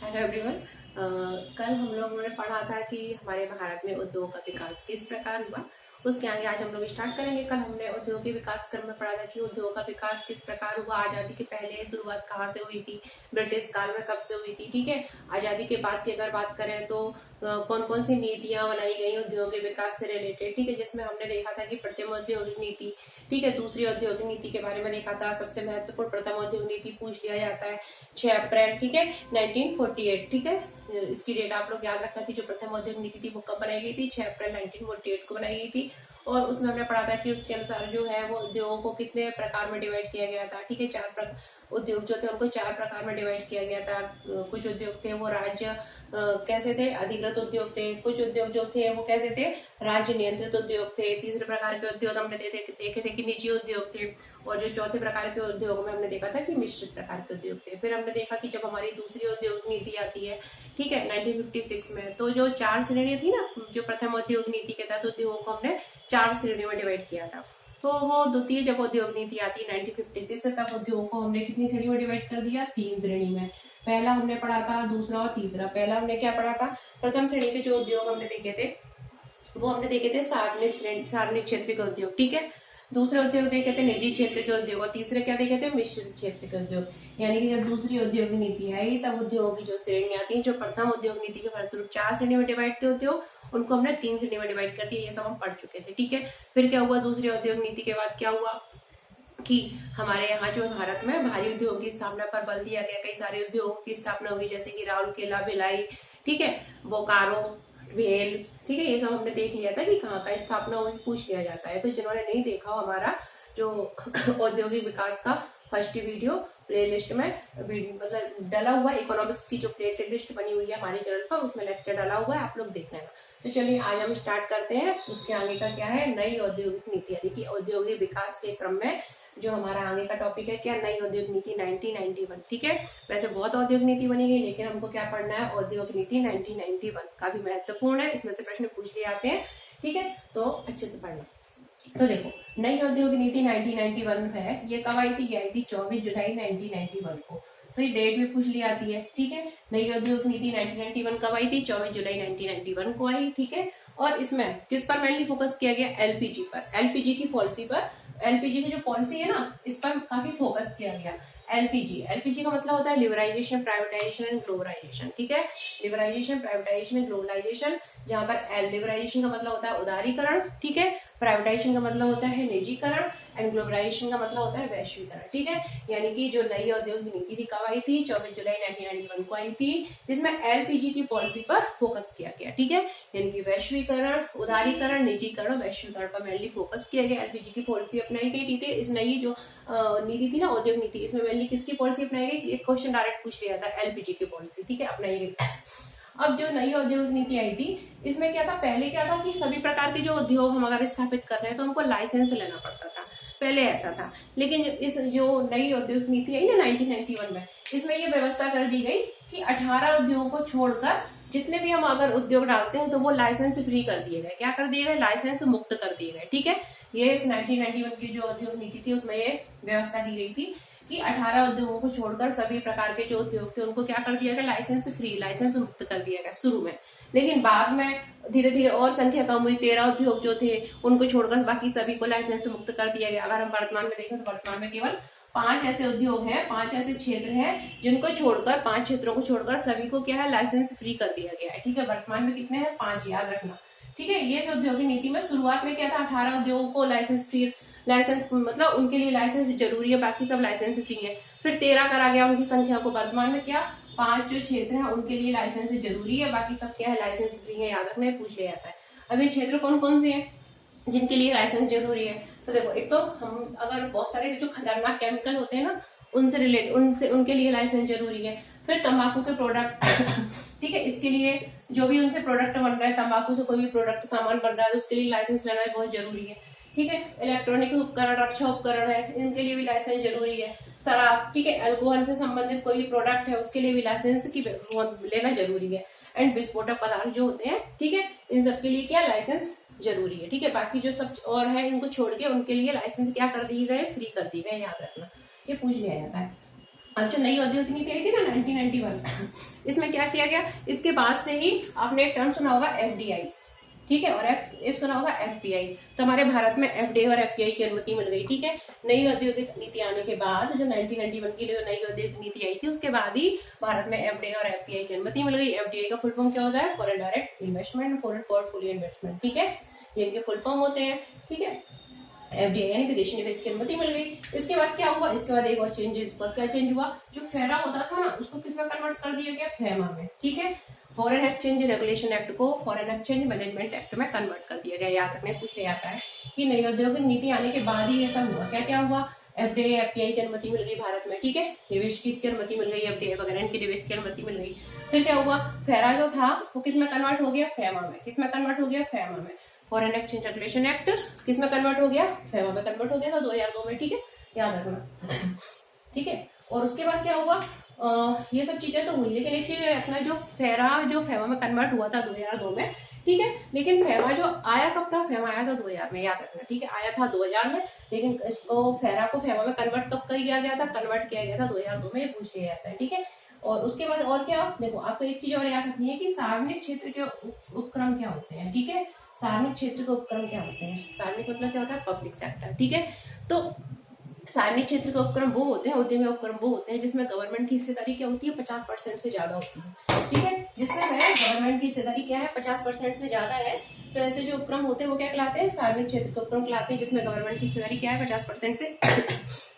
Hello everyone. कल हम लोगों ने पढ़ा था कि हमारे भारत में उद्योग का विकास किस प्रकार हुआ। उसके आगे आज हम लोग स्टार्ट करेंगे। कल हमने औद्योगिक विकास क्रम में पढ़ा था कि उद्योग का विकास किस प्रकार हुआ, आजादी के पहले शुरुआत कहाँ से हुई थी, ब्रिटिश काल में कब से हुई थी। ठीक है, आजादी के बाद की अगर बात करें तो कौन कौन सी नीतियां बनाई गई उद्योग के विकास से रिलेटेड। ठीक है, जिसमें हमने देखा था कि प्रथम औद्योगिक नीति, ठीक है, दूसरी औद्योगिक नीति के बारे में देखा था। सबसे महत्वपूर्ण प्रथम औद्योगिक नीति पूछ लिया जाता है 6 अप्रैल, ठीक है, 1948। ठीक है, इसकी डेट आप लोग याद रखना कि जो प्रथम औद्योगिक नीति थी वो कब बनाई गई थी, 6 अप्रैल 1948 को बनाई गई थी। और उसमें हमने पढ़ा था कि उसके अनुसार जो है वो उद्योगों को कितने प्रकार में डिवाइड किया गया था। ठीक है, उद्योग जो थे उनको 4 प्रकार में डिवाइड किया गया था। कुछ उद्योग थे वो राज्य कैसे थे, अधिकृत उद्योग थे। कुछ उद्योग जो थे वो कैसे थे, राज्य नियंत्रित उद्योग थे। तीसरे प्रकार के उद्योग हमने देखे थे कि निजी उद्योग थे। और जो चौथे प्रकार के उद्योग में हमने देखा था कि मिश्रित प्रकार के उद्योग थे। फिर हमने देखा कि जब हमारी दूसरी उद्योग नीति आती है, ठीक है, 1956 में, तो जो 4 श्रेणी थी ना, जो प्रथम उद्योग नीति के तहत उद्योगों को हमने 4 श्रेणियों में डिवाइड किया था। तो वो द्वितीय जब उद्योग नीति आती है 1956, तब उद्योगों को हमने कितनी श्रेणी में डिवाइड कर दिया, 3 श्रेणी में। पहला हमने पढ़ा था, दूसरा और तीसरा। पहला हमने क्या पढ़ा था, प्रथम श्रेणी के जो उद्योग हमने देखे थे वो हमने देखे थे सार्वजनिक क्षेत्र के उद्योग। ठीक है, दूसरे उद्योग देखे थे निजी क्षेत्र के उद्योग, और तीसरे क्या देखे थे, मिश्रित क्षेत्र के उद्योग। यानी कि जब दूसरी उद्योग नीति आई तब उद्योगों की जो श्रेणियां थी, जो प्रथम उद्योग नीति के फलस्वरूप 4 श्रेणी में डिवाइड थे उद्योग, उनको हमने 3 श्रेणी में डिवाइड कर दिया। ये सब हम पढ़ चुके थे। ठीक है, फिर क्या हुआ, दूसरी उद्योग नीति के बाद क्या हुआ कि हमारे यहाँ जो भारत में भारी उद्योग की स्थापना पर बल दिया गया। कई सारे उद्योगों की स्थापना हुई, जैसे कि राउरकेला, भिलाई, ठीक है, बोकारो, भेल। ठीक है, ये सब हमने देख लिया था कि कहाँ का स्थापना हुई, पूछ लिया जाता है। तो जिन्होंने नहीं देखा हो, हमारा जो औद्योगिक विकास का फर्स्ट वीडियो प्लेलिस्ट में मतलब डाला हुआ, इकोनॉमिक्स की जो प्ले लिस्ट बनी हुई है हमारे चैनल पर, उसमें लेक्चर डाला हुआ है, आप लोग देख लेना। तो चलिए आज हम स्टार्ट करते हैं। उसके आगे का क्या है, नई औद्योगिक नीति, यानी कि औद्योगिक विकास के क्रम में जो हमारा आगे का टॉपिक है क्या, नई औद्योगिक नीति 1991। ठीक है, वैसे बहुत औद्योगिक नीति बनी गई, लेकिन हमको क्या पढ़ना है, औद्योगिक नीति 1991 काफी महत्वपूर्ण है, इसमें से प्रश्न पूछ लिए आते हैं। ठीक है, तो अच्छे से पढ़ना। तो देखो, नई औद्योगिक नीति 1991 है, ये कब आई थी, ये आई थी 24 जुलाई 1991 को। तो ये डेट भी पूछ ली आती है। ठीक है, नई औद्योगिक नीति 1991 कब आई थी, 24 जुलाई 1991 को आई। ठीक है, और इसमें किस पर मेनली फोकस किया गया, एलपीजी पर, एलपीजी की पॉलिसी पर। एलपीजी की जो पॉलिसी है ना, इस पर काफी फोकस किया गया। एलपीजी का मतलब होता है लिबराइजेशन, प्राइवेटाइजेशन एंड ग्लोबलाइजेशन। ठीक है, लिबराइजेशन, प्राइवेटाइजेशन, ग्लोबलाइजेशन, जहां पर लिबराइजेशन का मतलब होता है उदारीकरण, ठीक है, प्राइवेटाइजेशन का मतलब होता है निजीकरण, एंड ग्लोबलाइजेशन का मतलब होता है वैश्वीकरण। ठीक है, यानी कि जो नई औद्योगिक नीति थी कब आई थी, 24 जुलाई 1991 को आई थी, जिसमें एलपीजी की पॉलिसी पर फोकस किया गया। ठीक है, यानी कि वैश्वीकरण, उदारीकरण, निजीकरण, वैश्वीकरण पर मेनली फोकस किया गया। एलपीजी की पॉलिसी अपनाई गई थी। इस नई जो नीति थी ना, औद्योगिक नीति, इसमें मेनली किसकी पॉलिसी अपनाई गई, एक क्वेश्चन डायरेक्ट पूछ लिया था, एलपीजी की पॉलिसी, ठीक है, अपनाई गई। अब जो नई औद्योगिक नीति आई थी, इसमें क्या था, पहले क्या था कि सभी प्रकार के जो उद्योग हम अगर स्थापित कर रहे हैं तो हमको लाइसेंस लेना पड़ता था, पहले ऐसा था। लेकिन इस जो नई औद्योगिक नीति आई ना 1991 में, इसमें ये व्यवस्था कर दी गई कि 18 उद्योगों को छोड़कर जितने भी हम अगर उद्योग डालते हैं तो वो लाइसेंस फ्री कर दिए गए। क्या कर दिए गए, लाइसेंस मुक्त कर दिए गए। ठीक है, ये इस 1991 की जो औद्योगिक नीति थी उसमें ये व्यवस्था की गई थी कि 18 उद्योगों को छोड़कर सभी प्रकार के जो उद्योग थे उनको क्या कर दिया गया, लाइसेंस फ्री, लाइसेंस मुक्त कर दिया गया शुरू में। लेकिन बाद में धीरे धीरे और संख्या कम हुई, 13 उद्योग जो थे उनको छोड़कर बाकी सभी को लाइसेंस मुक्त कर दिया गया। अगर हम वर्तमान में देखें तो वर्तमान में केवल 5 ऐसे उद्योग हैं, 5 ऐसे क्षेत्र हैं जिनको छोड़कर, 5 क्षेत्रों को छोड़कर सभी को क्या है, लाइसेंस फ्री कर दिया गया है। ठीक है, वर्तमान में कितने हैं, 5, याद रखना। ठीक है, ये औद्योगिक नीति में शुरुआत में क्या था, 18 उद्योगों को लाइसेंस फ्री, लाइसेंस मतलब उनके लिए लाइसेंस जरूरी है, बाकी सब लाइसेंस फ्री है। फिर 13 करा गया उनकी संख्या को। वर्तमान में क्या, 5 जो क्षेत्र हैं उनके लिए लाइसेंस जरूरी है, बाकी सब क्या है, लाइसेंस फ्री है, याद रखना है, पूछ लिया जाता है। अब ये क्षेत्र कौन कौन से हैं जिनके लिए लाइसेंस जरूरी है, तो देखो, एक तो हम अगर बहुत सारे जो खतरनाक केमिकल होते हैं ना, उनसे रिलेटेड, उनके लिए लाइसेंस जरूरी है। फिर तंबाकू के प्रोडक्ट ठीक है, इसके लिए जो भी उनसे प्रोडक्ट बन रहा है, तंबाकू से कोई भी प्रोडक्ट सामान बन रहा है, तो उसके लिए लाइसेंस लेना बहुत जरूरी है। ठीक है, इलेक्ट्रॉनिक उपकरण, रक्षा उपकरण है, इनके लिए भी लाइसेंस जरूरी है। शराब, ठीक है, अल्कोहल से संबंधित कोई भी प्रोडक्ट है उसके लिए भी लाइसेंस की लेना जरूरी है। एंड विस्फोटक पदार्थ जो होते हैं, ठीक है, इन सब के लिए क्या, लाइसेंस जरूरी है। ठीक है, बाकी जो सब और है इनको छोड़ के उनके लिए लाइसेंस क्या कर दिए गए, फ्री कर दिए गए, याद रखना, ये पूछ लिया जाता है। अब जो नई औद्योगिक नीति आई थी ना 1991, इसमें क्या किया गया, इसके बाद से ही आपने एक टर्म सुना होगा एफडीआई, ठीक है, और एफ सुना होगा एफपीआई। तो हमारे भारत में एफडीआई और एफपीआई की अनुमति मिल गई, ठीक है। नई औद्योगिक नीति आने के बाद, जो 1991 की जो नई औद्योगिक नीति आई थी, उसके बाद ही भारत में एफडीआई और एफपीआई की अनुमति मिल गई। एफडीआई का फुल फॉर्म क्या होता है, foreign direct investment, foreign portfolio investment, ठीक है, ये इनके फुल फॉर्म होते हैं, ठीक है। एफडीआई यानी विदेशी निवेश की अनुमति मिल गई। इसके बाद क्या हुआ, इसके बाद एक और चेंजेस हुआ। क्या चेंज हुआ, जो फेरा होता था ना, उसको किस में कन्वर्ट कर दिया गया, फेमा में, ठीक है। फॉरेन एक्सचेंज रेगुलेशन एक्ट को फॉरेन एक्सचेंज मैनेजमेंट एक्ट में कन्वर्ट कर दिया गया। याद रखने पूछ लिया जाता है कि नई औद्योगिक नीति आने के बाद ही ऐसा हुआ। क्या क्या हुआ, एफडीआई एफपीआई की अनुमति मिल गई भारत में, ठीक है, निवेश की इसकी अनुमति मिल गई, एफडीआई वगैरह इनके निवेश की अनुमति मिल गई। फिर क्या हुआ, फेरा जो था वो किस में कन्वर्ट हो गया, फेमा में। किस में कन्वर्ट हो गया, फेमा में। फॉरेन एक्सचेंज रेगुलेशन एक्ट किस में कन्वर्ट हो गया, फेमा में कन्वर्ट हो गया था 2002 में, ठीक है, याद रखना, ठीक है। और उसके बाद क्या हुआ, ये सब चीजें तो हुई, लेकिन एक चीज अपना जो फेमा में कन्वर्ट हुआ था 2002 में, ठीक है, लेकिन फेमा जो आया कब था, फेमा आया था 2000 में, याद रखना, ठीक है, आया था 2000 में, लेकिन इसको फेरा को फेमा में कन्वर्ट कब किया गया था, कन्वर्ट किया गया था 2002 में, ये पूछ लिया जाता है, ठीक है। और उसके बाद और क्या, देखो आपको एक चीज और याद रखनी है कि सार्वजनिक क्षेत्र के उपक्रम क्या होते हैं, ठीक है, सार्वजनिक क्षेत्र के उपक्रम क्या होते हैं, सार्वजनिक मतलब क्या होता है, पब्लिक सेक्टर, ठीक है। तो सार्वजनिक क्षेत्र के उपक्रम वो होते हैं, उद्यमी उपक्रम वो होते हैं जिसमें गवर्नमेंट की हिस्सेदारी क्या होती है, 50% से ज्यादा होती है, ठीक है, जिसमें है गवर्नमेंट की हिस्सेदारी क्या है, 50% से ज्यादा है। तो ऐसे जो उपक्रम होते हैं वो क्या कहलाते हैं, सार्वजनिक क्षेत्र के उपक्रम कहलाते हैं, जिसमें गवर्नमेंट की हिस्सेदारी क्या है, 50% से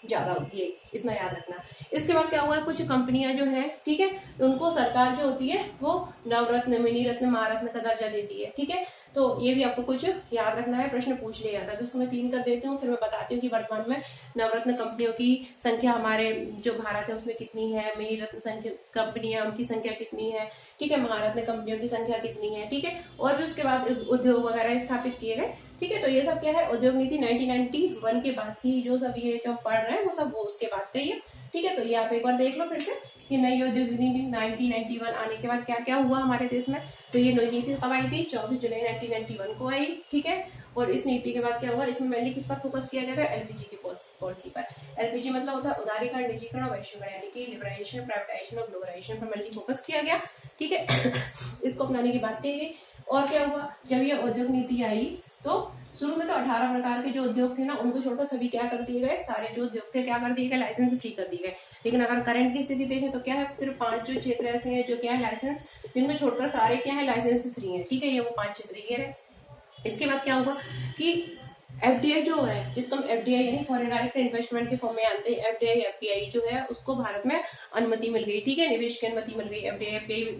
ज्यादा होती है, इतना याद रखना। इसके बाद क्या हुआ है, कुछ कंपनियां जो है, ठीक है, उनको सरकार जो होती है वो नवरत्न, मिनी रत्न, महारत्न का दर्जा देती है, ठीक है। तो ये भी आपको कुछ याद रखना है, प्रश्न पूछ लिया जाता है, तो इसको मैं क्लीन कर देती हूँ, फिर मैं बताती हूँ कि वर्तमान में नवरत्न कंपनियों की संख्या हमारे जो भारत है उसमें कितनी है, मिनी रत्न कंपनियां उनकी संख्या कितनी है, ठीक है, महारत्न कंपनियों की संख्या कितनी है, ठीक है। और भी उसके बाद उद्योग वगैरह स्थापित किए गए, ठीक है। तो ये सब क्या है, उद्योग नीति 1991 के बाद की, जो सब ये जो पढ़ रहे हैं वो सब वो उसके बाद का ही है, ठीक है। तो ये आप एक बार देख लो फिर से कि नई औद्योगिक नीति 1991 आने के बाद क्या क्या हुआ हमारे देश में। तो ये नई नीति कब आई थी, 24 जुलाई 1991 को आई, ठीक है। और इस नीति के बाद क्या हुआ, इसमें मेनली किस पर फोकस किया गया था, एलपीजी की पॉलिसी पर। एलपीजी मतलब होता है उदारीकरण, निजीकरण और वैश्वीकरण, यानी कि लिबराइजेशन, प्राइवेटाइजेशन और ग्लोबलाइजेशन पर मेनली फोकस किया गया, ठीक है। इसको अपनाने की बात कही गई। और क्या हुआ, जब ये औद्योगिक नीति आई तो शुरू में तो 18 प्रकार के जो उद्योग थे ना, उनको छोड़कर सभी क्या कर दिए गए, सारे जो उद्योग थे क्या कर दिए गए, लाइसेंस फ्री कर दिए गए। लेकिन अगर करंट की स्थिति देखें तो क्या है, सिर्फ 5 जो क्षेत्र ऐसे हैं जो क्या है लाइसेंस, जिनको छोड़कर सारे क्या है लाइसेंस फ्री है, ठीक है, ये वो 5 क्षेत्र ये रहे। इसके बाद क्या हुआ कि एफडीआई जो है, जिसको हम एफडीआई यानी फॉरेन डायरेक्ट इन्वेस्टमेंट के फॉर्म में आते हैं, एफडीआई एफपीआई जो है उसको भारत में अनुमति मिल गई, ठीक है, निवेश की अनुमति मिल गई। एफडीआई एफपीआई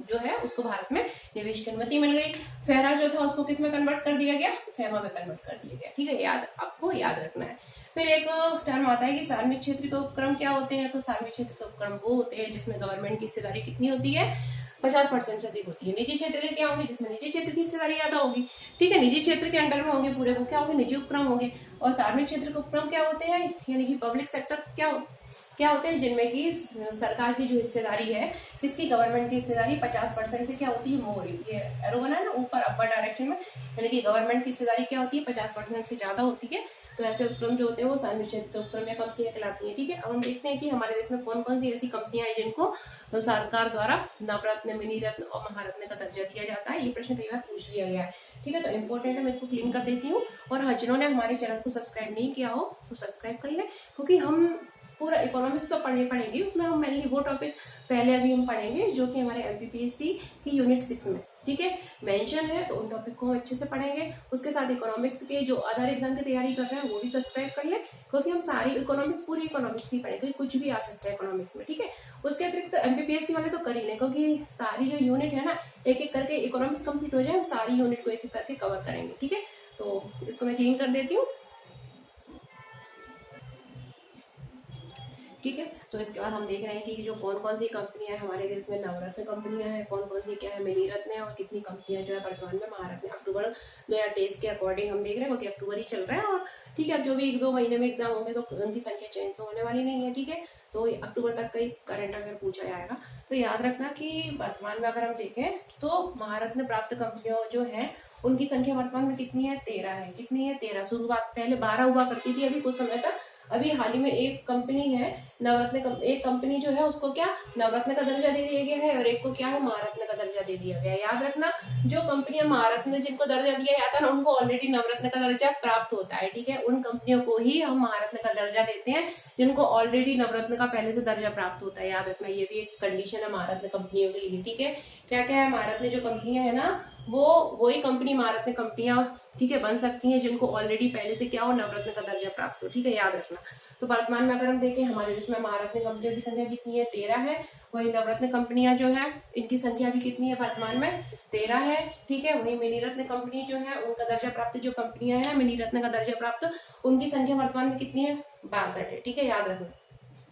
जो है उसको भारत में निवेश की अनुमति मिल गई। फेरा जो था उसको किस में कन्वर्ट कर दिया गया, फेमा में कन्वर्ट कर दिया गया, ठीक है, आपको याद रखना है। फिर एक टर्म आता है कि सार्वजनिक क्षेत्र के उपक्रम क्या होते हैं। तो सार्वजनिक क्षेत्र के उपक्रम वो होते हैं जिसमें गवर्नमेंट की हिस्सेदारी कितनी होती है, 50% से अधिक होती है। निजी क्षेत्र के क्या होंगे, जिसमें निजी क्षेत्र की हिस्सेदारी ज्यादा होगी, ठीक है, निजी क्षेत्र के अंडर में होंगे पूरे, वो क्या होंगे, निजी उपक्रम होंगे। और सार्वजनिक क्षेत्र के उपक्रम क्या होते हैं, यानी कि पब्लिक सेक्टर क्या होते हैं, जिनमें की सरकार की जो हिस्सेदारी है, इसकी गवर्नमेंट की हिस्सेदारी 50% से क्या होती है, मोर, ये एरो बना है ना ऊपर अपर डायरेक्शन में, यानी कि गवर्नमेंट की हिस्सेदारी क्या होती है, 50% से ज्यादा होती है। तो ऐसे उपक्रम जो होते हैं वो सार्वजनिक क्षेत्र के उपक्रम या कंपनियां कहलाती हैं, ठीक है। अब हम देखते हैं कि हमारे देश में कौन कौन सी ऐसी कंपनियां हैं जिनको सरकार द्वारा नवरत्न, मिनी रत्न और महारत्न का दर्जा दिया जाता है। ये प्रश्न कई बार पूछ लिया गया है, ठीक है। तो इंपॉर्टेंट है, मैं इसको क्लीन कर देती हूँ। और हाँ, जिन्होंने हमारे चैनल को सब्सक्राइब नहीं किया हो तो सब्सक्राइब कर ले, क्योंकि हम पूरा इकोनॉमिक्स तो पढ़ेंगे, उसमें हम मेनली वो टॉपिक पहले अभी हम पढ़ेंगे जो कि हमारे एमपीपीएससी की यूनिट 6 में, ठीक है, मेंशन है। तो उन टॉपिक को हम अच्छे से पढ़ेंगे। उसके साथ इकोनॉमिक्स के जो अदर एग्जाम की तैयारी कर रहे हैं वो भी सब्सक्राइब कर ले, क्योंकि हम सारी इकोनॉमिक्स, पूरी इकोनॉमिक्स ही पढ़ेंगे, कुछ भी आ सकता है इकोनॉमिक्स में, ठीक है। उसके अतिरिक्त एमपीपीएससी वाले तो कर ही लें, क्योंकि सारी जो यूनिट है ना, एक एक करके इकोनॉमिक्स कंप्लीट हो जाए, हम सारी यूनिट को एक एक करके कवर करेंगे, ठीक है। तो इसको मैं क्लीन कर देती हूँ, ठीक है। तो इसके बाद हम देख रहे हैं कि जो कौन कौन सी कंपनियां हमारे देश में नवरत्न कंपनियां हैं, कौन कौन सी क्या है मिनी रत्न है, और कितनी कंपनियां जो है वर्तमान में महारत्न। अक्टूबर 2023 के अकॉर्डिंग हम देख रहे हैं, क्योंकि अक्टूबर ही चल रहा है, और ठीक है, अब जो भी 1-2 महीने में एग्जाम होंगे तो उनकी संख्या चेंज तो होने वाली नहीं है, ठीक है। तो अक्टूबर तक का ही करंट अफेयर पूछा जाएगा। तो याद रखना कि वर्तमान में अगर हम देखें तो महारत्न प्राप्त कंपनियों जो है उनकी संख्या वर्तमान में कितनी है, 13 है। कितनी है, 13। शुरुआत पहले 12 हुआ करती थी अभी कुछ समय तक, अभी हाल ही में एक कंपनी है एक कंपनी जो है उसको क्या नवरत्न का दर्जा दे दिया गया है और एक को क्या है महारत्न का दर्जा दे दिया गया है। याद रखना, जो कंपनियां महारत्न जिनको दर्जा दिया जाता है ना उनको ऑलरेडी नवरत्न का दर्जा प्राप्त होता है, ठीक है। उन कंपनियों को ही हम महारत्न का दर्जा देते हैं जिनको ऑलरेडी नवरत्न का पहले से दर्जा प्राप्त होता है। याद रखना, ये भी एक कंडीशन है महारत्न कंपनियों के लिए, ठीक है। क्या क्या है, महारत्न जो कंपनियां है ना वो वही कंपनी महारत्न कंपनियां, ठीक है, बन सकती हैं जिनको ऑलरेडी पहले से क्या हो नवरत्न का दर्जा प्राप्त हो, ठीक है। याद रखना। तो वर्तमान में अगर हम देखें हमारे देश में महारत्न कंपनियों की संख्या कितनी है, 13 है। वही नवरत्न कंपनियां जो है इनकी संख्या भी कितनी है वर्तमान में 13 है, ठीक है। वही मिनीरत्न कंपनी जो है उनका दर्जा प्राप्त जो कंपनियां है मिनीरत्न का दर्जा प्राप्त उनकी संख्या वर्तमान में कितनी है 62 है, ठीक है। याद रखना।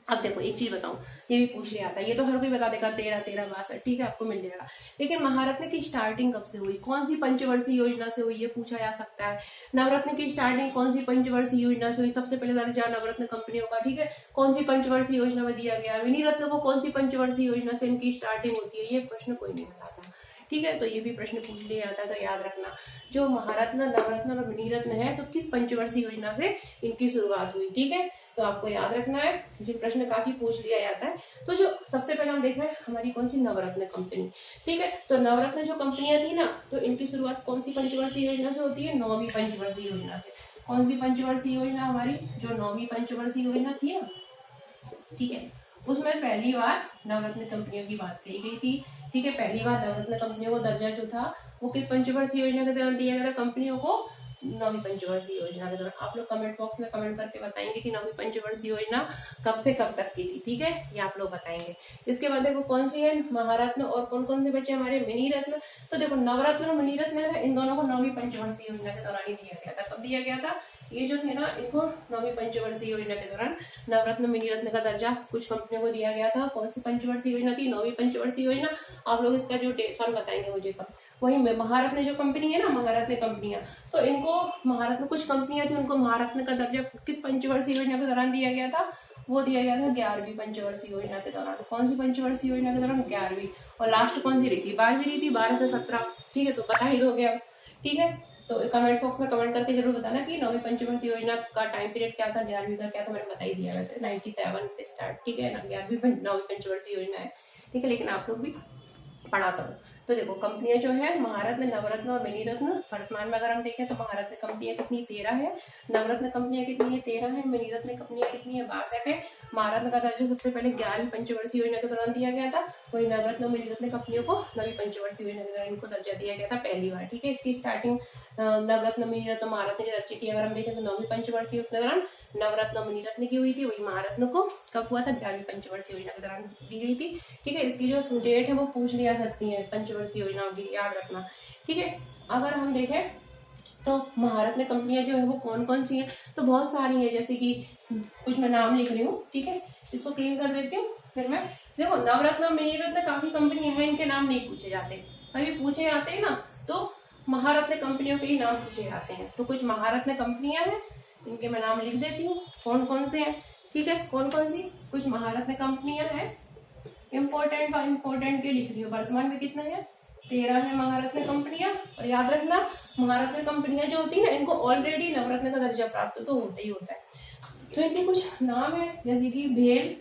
अब देखो एक चीज बताऊं, ये भी पूछ लिया था, ये तो हर कोई बता देगा 13 13 62, ठीक है, आपको मिल जाएगा। लेकिन महारत्न की स्टार्टिंग कब से हुई, कौन सी पंचवर्षीय योजना से हुई, ये पूछा जा सकता है। नवरत्न की स्टार्टिंग कौन सी पंचवर्षीय योजना से हुई, सबसे पहले दर्जा नवरत्न कंपनियों का, ठीक है, कौन सी पंचवर्षीय योजना में दिया गया। विनिरत्न को कौन सी पंचवर्षीय योजना से इनकी स्टार्टिंग होती है, ये प्रश्न कोई नहीं बताता, ठीक है। तो ये भी प्रश्न पूछ लिया जाता है, तो याद रखना जो महारत्न नवरत्न और मिनीरत्न है तो किस पंचवर्षीय योजना से इनकी शुरुआत हुई, ठीक है। तो आपको याद रखना है, ये प्रश्न काफी पूछ लिया जाता है। तो जो सबसे पहले हम देख रहे हैं हमारी कौन सी नवरत्न कंपनी, ठीक है। तो नवरत्न जो कंपनियां थी ना तो इनकी शुरुआत कौन सी पंचवर्षीय योजना से होती है, 9वीं पंचवर्षीय योजना से। कौन सी पंचवर्षीय योजना हमारी, जो 9वीं पंचवर्षीय योजना थी ना, ठीक है, उसमें पहली बार नवरत्न कंपनियों की बात कही गई थी, ठीक है। पहली बार नवरत्न कंपनियों को दर्जा जो था वो किस पंचवर्षीय योजना के दौरान दिया गया था, कंपनियों को 9वीं पंचवर्षीय योजना के दौरान। आप लोग कमेंट बॉक्स में कमेंट करके बताएंगे कि 9वीं पंचवर्षीय योजना कब से कब तक की थी, ठीक है, ये आप लोग बताएंगे। इसके बाद देखो कौन सी है महारत्न और कौन कौन से बचे हमारे मिनीरत्न। तो देखो नवरत्न और मिनीरत्न है इन दोनों को 9वीं पंचवर्षीय योजना के दौरान ही दिया गया था। कब दिया गया था, ये जो थे ना इनको 9वीं पंचवर्षीय योजना के दौरान नवरत्न मिनीरत्न का दर्जा कुछ कंपनियों को दिया गया था। कौन सी पंचवर्षीय योजना थी, 9वीं पंचवर्षीय योजना। आप लोग इसका जो सवाल बताएंगे मुझे कब। वही महारत्न जो कंपनी है ना, महारत्न कंपनियां, तो इनको महारत्न कुछ कंपनियां थी उनको महारत्न का दर्जा किस पंचवर्षीय योजना के दौरान दिया गया था, वो दिया गया था 11वीं पंचवर्षीय योजना के दौरान। कौन सी पंचवर्षीय योजना के दौरान, 11वीं। और लास्ट कौन सी रही थी, 12वीं रही थी, 12 से 17, ठीक है। तो बता ही दोगे अब, ठीक है। तो कमेंट बॉक्स में कमेंट करके जरूर बताना कि 9वीं पंचवर्षीय योजना का टाइम पीरियड क्या था, 11वीं का क्या था, मैंने बता ही दिया वैसे 97 से स्टार्ट, ठीक है ना, 9वीं पंचवर्षीय योजना है, ठीक है। लेकिन आप लोग भी पढ़ा करो। तो देखो कंपनियां जो है महारत्न नवरत्न और मिनीरत्न, वर्तमान में अगर हम देखें तो महारत्न कंपनियां कितनी 13 है, नवरत्न कंपनियां कितनी है 13 है, मिनीरत्न कंपनियां कितनी है 62 है। महारत्न का दर्जा सबसे पहले 11वीं पंचवर्षीय योजना के दौरान दिया गया था। वही नवरत्न और मिनीरत्न कंपनियों को 9वीं पंचवर्षीय योजना के दौरान इनको दर्जा दिया गया था पहली बार, ठीक है। इसकी स्टार्टिंग नवरत्न मिनीरत्न महारत्न के दर्जे की अगर हम देखें तो 9वीं पंचवर्षीय योजना के दौरान नवरत्न और मिनीरत्न की हुई थी। वही महारत्न को कब हुआ था, 11वीं पंचवर्षीय योजना के दौरान दी गई थी, ठीक है। इसकी जो डेट है वो पूछ लिया सकती है पंचवर्षीय योजनाओं की, याद रखना, ठीक है। अगर हम देखें तो महारत्न कंपनियां जो है वो कौन कौन सी हैं, तो बहुत सारी है, जैसे कि कुछ मैं नाम लिख रही हूँ, ठीक है, इसको क्लीन कर देती हूँ फिर मैं। देखो नवरत्न मिनीरत्न काफी कंपनियां हैं, इनके नाम नहीं पूछे जाते, कभी पूछे जाते हैं ना तो महारत्न कंपनियों के ही नाम पूछे जाते हैं। तो कुछ महारत्न कंपनियां हैं, इनके मैं नाम लिख देती हूँ कौन कौन से हैं, ठीक है। कौन कौन सी कुछ महारत्न कंपनियां हैं, इम्पोर्टेंट के लिख रही हूँ। वर्तमान में कितना है, 13 है महारत्न कंपनियां। और याद रखना महारत्न कंपनियां जो होती है ना इनको ऑलरेडी नवरत्न का दर्जा प्राप्त तो होता ही होता है। तो इनके कुछ नाम है जैसे कि भेल,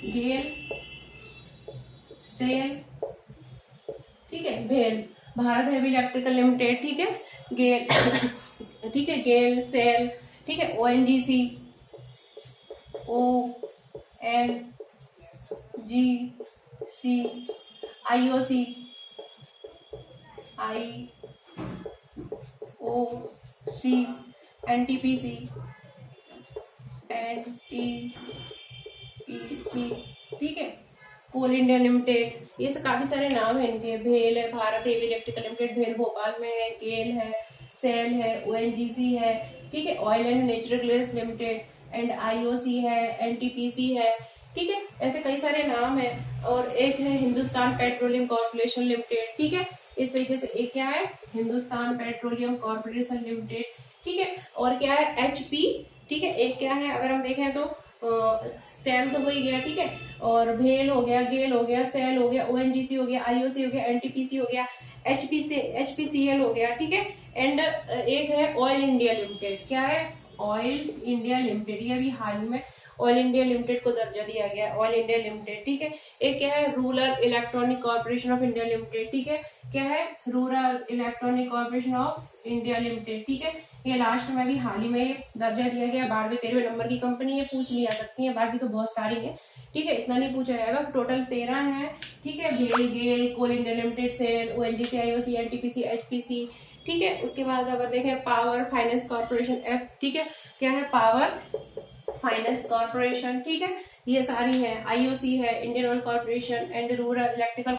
गेल, सेल, ठीक है, भेल भारत हेवी इलेक्ट्रिकल लिमिटेड, ठीक है, गेल ठीक है, गेल, सेल, ठीक है, ONGC, ONGC, IOC, IOC, NTPC, ठीक है, कोल इंडिया लिमिटेड, ये सब काफी सारे नाम है इनके। भेल है भारत हेवी इलेक्ट्रिकल लिमिटेड, भेल भोपाल में है, गेल है, सेल है, ONGC है, ठीक है, oil and natural gas limited, and IOC है, NTPC है, ठीक है, ऐसे कई सारे नाम है। और एक है हिंदुस्तान पेट्रोलियम कॉर्पोरेशन लिमिटेड, ठीक है, इस तरीके से एक क्या है हिंदुस्तान पेट्रोलियम कॉर्पोरेशन लिमिटेड, ठीक है। और क्या है HP, ठीक है। एक क्या है अगर हम देखें तो सेल तो हो ही गया, ठीक है, और भेल हो गया, गेल हो गया, सेल हो गया, ONGC हो गया, IOC हो गया, NTPC हो गया, HPCL हो गया, ठीक है। एंड एक है ऑयल इंडिया लिमिटेड। क्या है? Oil India limited. ये अभी हाल में ऑयल इंडिया लिमिटेड को दर्जा दिया गया, ऑयल इंडिया लिमिटेड, ठीक है। एक क्या है? Rural electronic corporation of India limited, ठीक है। क्या है? Rural electronic corporation of India limited, ठीक है। ये लास्ट में भी हाल ही में दर्जा दिया गया, 12वें 13वें नंबर की कंपनी है, पूछ लिया सकती है, बाकी तो बहुत सारी है, ठीक है, इतना नहीं पूछा जाएगा। टोटल 13 है, ठीक है। भेल, GAIL, Coal India Limited, SAIL, ONGC, IOC, NTPC, HPC, ठीक है। उसके बाद अगर देखें पावर फाइनेंस कॉर्पोरेशन F, ठीक है। क्या है? पावर फाइनेंस कॉर्पोरेशन, ठीक है। ये सारी है। IOC है, Indian oil corporation and rural electrical